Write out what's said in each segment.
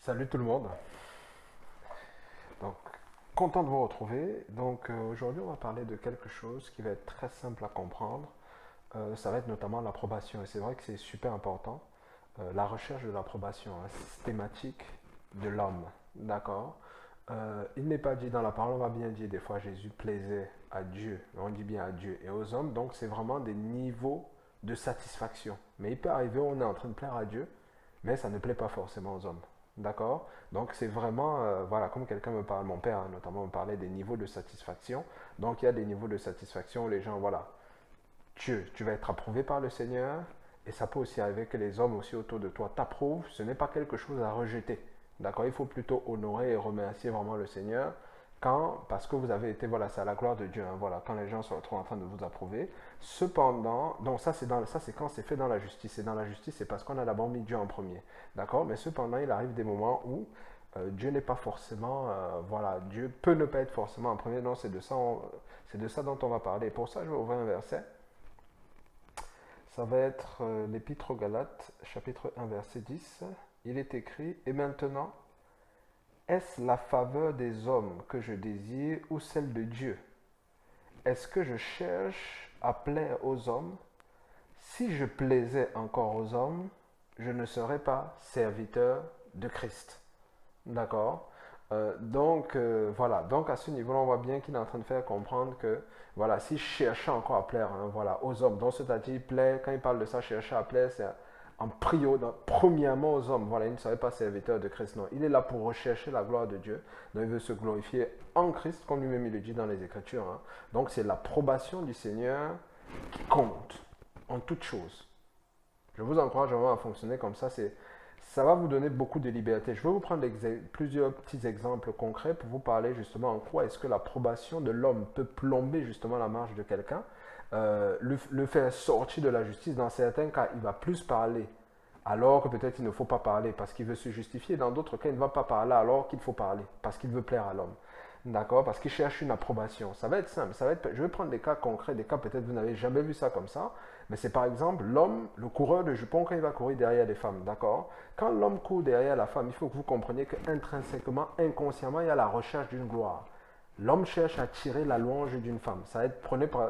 Salut tout le monde. Donc, content de vous retrouver. Donc, aujourd'hui, on va parler de quelque chose qui va être très simple à comprendre. Ça va être notamment l'approbation. Et c'est vrai que c'est super important. La recherche de l'approbation systématique de l'homme. D'accord. Il n'est pas dit dans la parole, on va bien dire des fois Jésus plaisait à Dieu. On dit bien à Dieu et aux hommes. Donc, c'est vraiment des niveaux de satisfaction. Mais il peut arriver, on est en train de plaire à Dieu, mais ça ne plaît pas forcément aux hommes. D'accord. Donc c'est vraiment, voilà, comme quelqu'un me parle, mon père notamment me parlait des niveaux de satisfaction. Donc il y a des niveaux de satisfaction où les gens, voilà, tu vas être approuvé par le Seigneur, et ça peut aussi arriver que les hommes aussi autour de toi t'approuvent. Ce n'est pas quelque chose à rejeter. D'accord. Il faut plutôt honorer et remercier vraiment le Seigneur parce que vous avez été, voilà, c'est à la gloire de Dieu, hein, voilà, quand les gens sont en train de vous approuver. Cependant, donc ça c'est quand c'est fait dans la justice. Et dans la justice, c'est parce qu'on a d'abord mis Dieu en premier. D'accord. Mais cependant, il arrive des moments où Dieu n'est pas forcément, voilà, Dieu peut ne pas être forcément en premier. Non, c'est de ça dont on va parler. Pour ça, je vais ouvrir un verset. Ça va être l'Épître aux Galates, chapitre 1, verset 10. Il est écrit: Et maintenant, est-ce la faveur des hommes que je désire ou celle de Dieu? Est-ce que je cherche à plaire aux hommes? Si je plaisais encore aux hommes, je ne serais pas serviteur de Christ. D'accord. Voilà. Donc à ce niveau-là, on voit bien qu'il est en train de faire comprendre que voilà, si je cherchais encore à plaire, hein, voilà, aux hommes, donc c'est-à-dire plaire, quand il parle de ça, chercher à plaire, c'est en premièrement aux hommes. Voilà, il ne serait pas serviteur de Christ. Non, il est là pour rechercher la gloire de Dieu. Donc il veut se glorifier en Christ, comme lui-même il le dit dans les Écritures, hein. Donc c'est l'approbation du Seigneur qui compte en toutes choses. Je vous encourage vraiment à fonctionner comme ça. Ça va vous donner beaucoup de liberté. Je vais vous prendre plusieurs petits exemples concrets pour vous parler justement en quoi est-ce que l'approbation de l'homme peut plomber justement la marche de quelqu'un, le faire sortir de la justice. Dans certains cas, il va plus parler alors que peut-être il ne faut pas parler parce qu'il veut se justifier. Dans d'autres cas, il ne va pas parler alors qu'il faut parler parce qu'il veut plaire à l'homme. D'accord. Parce qu'il cherche une approbation. Ça va être simple. Je vais prendre des cas concrets, des cas peut-être vous n'avez jamais vu ça comme ça. Mais c'est par exemple l'homme, le coureur de jupons, quand il va courir derrière des femmes. D'accord. Quand l'homme court derrière la femme, il faut que vous compreniez qu'intrinsèquement, inconsciemment, il y a la recherche d'une gloire. L'homme cherche à tirer la louange d'une femme. Ça va être,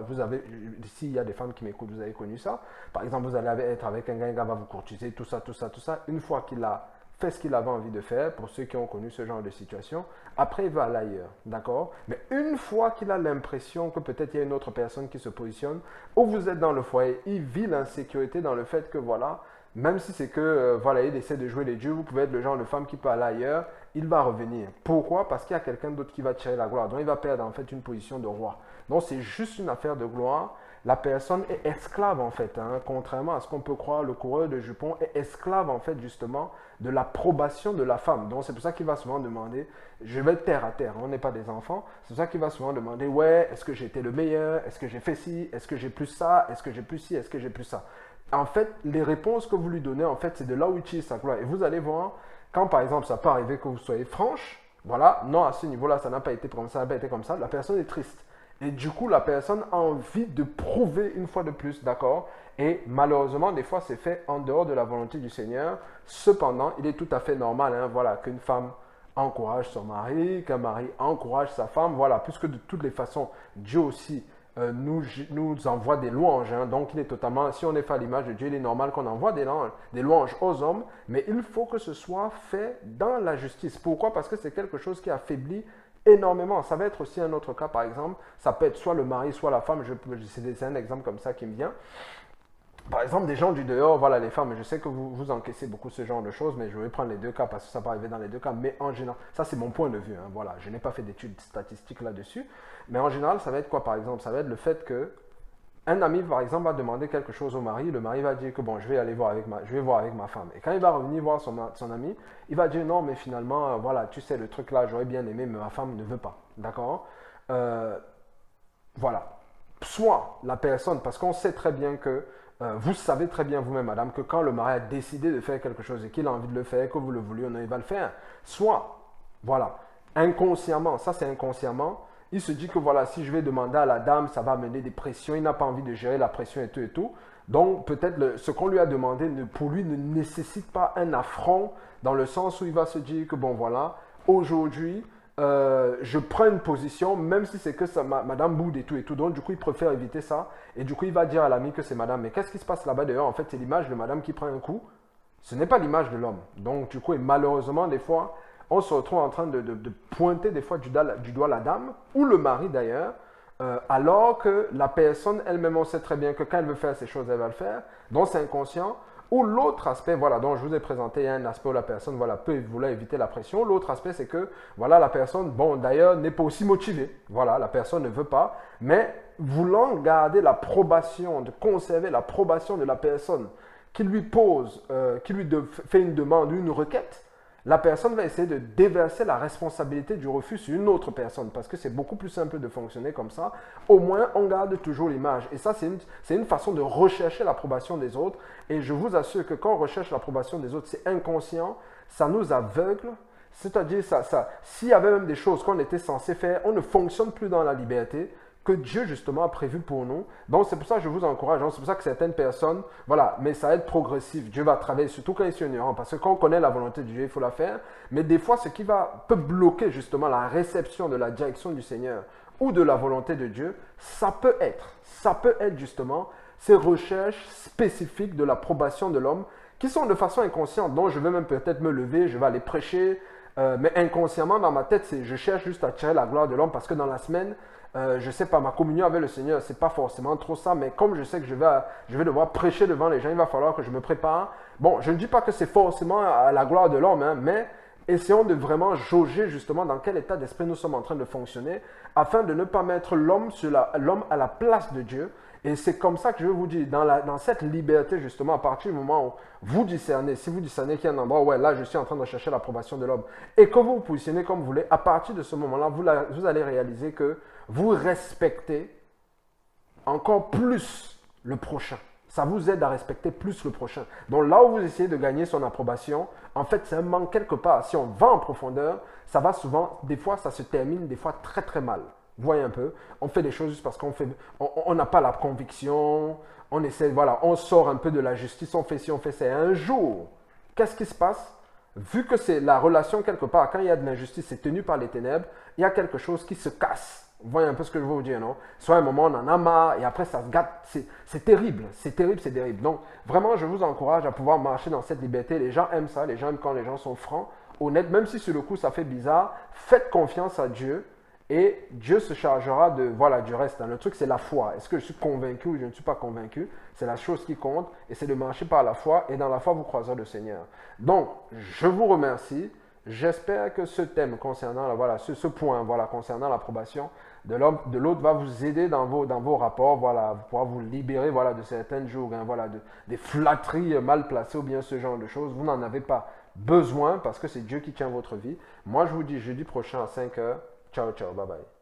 vous avez, s'il y a des femmes qui m'écoutent, vous avez connu ça. Par exemple, vous allez être avec un gars va vous courtiser, tout ça, tout ça, tout ça. Une fois qu'il a fait ce qu'il avait envie de faire, pour ceux qui ont connu ce genre de situation, après il va aller ailleurs, d'accord. Mais une fois qu'il a l'impression que peut-être il y a une autre personne qui se positionne, ou vous êtes dans le foyer, il vit l'insécurité dans le fait que voilà, même si c'est que voilà, il essaie de jouer les dieux, vous pouvez être le genre de femme qui peut aller ailleurs, il va revenir. Pourquoi? Parce qu'il y a quelqu'un d'autre qui va tirer la gloire. Donc il va perdre en fait une position de roi. Donc c'est juste une affaire de gloire. La personne est esclave en fait, hein. Contrairement à ce qu'on peut croire, le coureur de jupons est esclave en fait justement de l'approbation de la femme. Donc c'est pour ça qu'il va souvent demander, je vais être terre à terre, on n'est pas des enfants, c'est pour ça qu'il va souvent demander, ouais, est-ce que j'ai été le meilleur, est-ce que j'ai fait ci, est-ce que j'ai plus ça, est-ce que j'ai plus ci, est-ce que j'ai plus ça. En fait, les réponses que vous lui donnez, en fait, c'est de là où il utilise sa gloire. Et vous allez voir, quand par exemple ça peut arriver que vous soyez franche, voilà, non, à ce niveau-là, ça n'a pas été comme ça, ça n'a pas été comme ça, la personne est triste. Et du coup, la personne a envie de prouver une fois de plus, d'accord? Et malheureusement, des fois, c'est fait en dehors de la volonté du Seigneur. Cependant, il est tout à fait normal, hein, voilà, qu'une femme encourage son mari, qu'un mari encourage sa femme, voilà, puisque de toutes les façons, Dieu aussi nous envoie des louanges, hein. Donc, il est totalement, si on est fait à l'image de Dieu, il est normal qu'on envoie des louanges aux hommes, mais il faut que ce soit fait dans la justice. Pourquoi? Parce que c'est quelque chose qui affaiblit énormément. Ça va être aussi un autre cas, par exemple, ça peut être soit le mari, soit la femme. C'est un exemple comme ça qui me vient. Par exemple, des gens du dehors, voilà les femmes, je sais que vous encaissez beaucoup ce genre de choses, mais je vais prendre les deux cas parce que ça peut arriver dans les deux cas, mais en général, ça c'est mon point de vue, hein, voilà, je n'ai pas fait d'études statistiques là-dessus, mais en général, ça va être quoi par exemple? Ça va être le fait que un ami, par exemple, va demander quelque chose au mari, le mari va dire que bon, je vais voir avec ma femme. Et quand il va revenir voir son ami, il va dire non, mais finalement, voilà, tu sais, le truc là, j'aurais bien aimé, mais ma femme ne veut pas. D'accord. Euh, Voilà. Soit la personne, parce qu'on sait très bien que, vous savez très bien vous-même, madame, que quand le mari a décidé de faire quelque chose et qu'il a envie de le faire, que vous le voulez, il va le faire. Soit, voilà, inconsciemment, ça c'est inconsciemment, Il se dit que voilà, si je vais demander à la dame, ça va amener des pressions. Il n'a pas envie de gérer la pression et tout et tout. Donc peut-être ce qu'on lui a demandé pour lui ne nécessite pas un affront dans le sens où il va se dire que bon voilà, aujourd'hui, je prends une position, même si c'est que ça, madame boude et tout et tout. Donc du coup, il préfère éviter ça. Et du coup, il va dire à l'ami que c'est madame. Mais qu'est-ce qui se passe là-bas d'ailleurs? En fait, c'est l'image de madame qui prend un coup. Ce n'est pas l'image de l'homme. Donc du coup, et malheureusement, des fois, on se retrouve en train de pointer des fois du doigt la dame, ou le mari d'ailleurs, alors que la personne elle-même, on sait très bien que quand elle veut faire ces choses, elle va le faire. Donc c'est inconscient. Ou l'autre aspect, voilà, dont je vous ai présenté, il y a un aspect où la personne, voilà, peut vouloir éviter la pression. L'autre aspect, c'est que, voilà, la personne, bon, d'ailleurs, n'est pas aussi motivée. Voilà, la personne ne veut pas, mais voulant garder l'approbation, de conserver l'approbation de la personne qui lui pose, qui lui fait une demande, une requête, la personne va essayer de déverser la responsabilité du refus sur une autre personne parce que c'est beaucoup plus simple de fonctionner comme ça. Au moins, on garde toujours l'image. Et ça, c'est une façon de rechercher l'approbation des autres. Et je vous assure que quand on recherche l'approbation des autres, c'est inconscient, ça nous aveugle. C'est-à-dire, s'il y avait même des choses qu'on était censé faire, on ne fonctionne plus dans la liberté que Dieu justement a prévu pour nous. Donc c'est pour ça que je vous encourage, c'est pour ça que certaines personnes, voilà, mais ça va être progressif. Dieu va travailler, surtout quand ils sont ignorants, parce que quand on connaît la volonté de Dieu, il faut la faire. Mais des fois, ce qui peut bloquer justement la réception de la direction du Seigneur ou de la volonté de Dieu, ça peut être justement ces recherches spécifiques de l'approbation de l'homme qui sont de façon inconsciente. Donc je vais même peut-être me lever, je vais aller prêcher, mais inconsciemment dans ma tête, je cherche juste à attirer la gloire de l'homme parce que dans la semaine, je ne sais pas, ma communion avec le Seigneur, ce n'est pas forcément trop ça, mais comme je sais que je vais devoir prêcher devant les gens, il va falloir que je me prépare. Bon, je ne dis pas que c'est forcément à la gloire de l'homme, hein, mais essayons de vraiment jauger justement dans quel état d'esprit nous sommes en train de fonctionner afin de ne pas mettre l'homme à la place de Dieu. Et c'est comme ça que je vous dis, dans cette liberté justement, à partir du moment où vous discernez, si vous discernez qu'il y a un endroit où là je suis en train de chercher l'approbation de l'homme et que vous vous positionnez comme vous voulez, à partir de ce moment-là, vous allez réaliser que vous respectez encore plus le prochain. Ça vous aide à respecter plus le prochain. Donc là où vous essayez de gagner son approbation, en fait c'est un manque quelque part. Si on va en profondeur, ça va souvent, des fois ça se termine des fois très très mal. Vous voyez un peu, on fait des choses juste parce on n'a pas la conviction, on essaie, voilà, on sort un peu de la justice, on fait ci, on fait ça. Et un jour, qu'est-ce qui se passe? Vu que c'est la relation quelque part, quand il y a de l'injustice, c'est tenu par les ténèbres, il y a quelque chose qui se casse. Vous voyez un peu ce que je veux vous dire, non? Soit à un moment, on en a marre et après, ça se gâte. C'est terrible, c'est terrible, c'est terrible. Donc, vraiment, je vous encourage à pouvoir marcher dans cette liberté. Les gens aiment ça, les gens aiment quand les gens sont francs, honnêtes, même si sur le coup, ça fait bizarre. Faites confiance à Dieu. Et Dieu se chargera du reste. Le truc, c'est la foi. Est-ce que je suis convaincu ou je ne suis pas convaincu? C'est la chose qui compte et c'est de marcher par la foi. Et dans la foi, vous croiserez le Seigneur. Donc, je vous remercie. J'espère que ce thème concernant, ce point, concernant l'approbation de l'autre va vous aider dans vos rapports, pouvoir vous libérer, de certaines jours, des flatteries mal placées ou bien ce genre de choses. Vous n'en avez pas besoin parce que c'est Dieu qui tient votre vie. Moi, je vous dis jeudi prochain à 5 heures. Ciao, ciao, bye bye.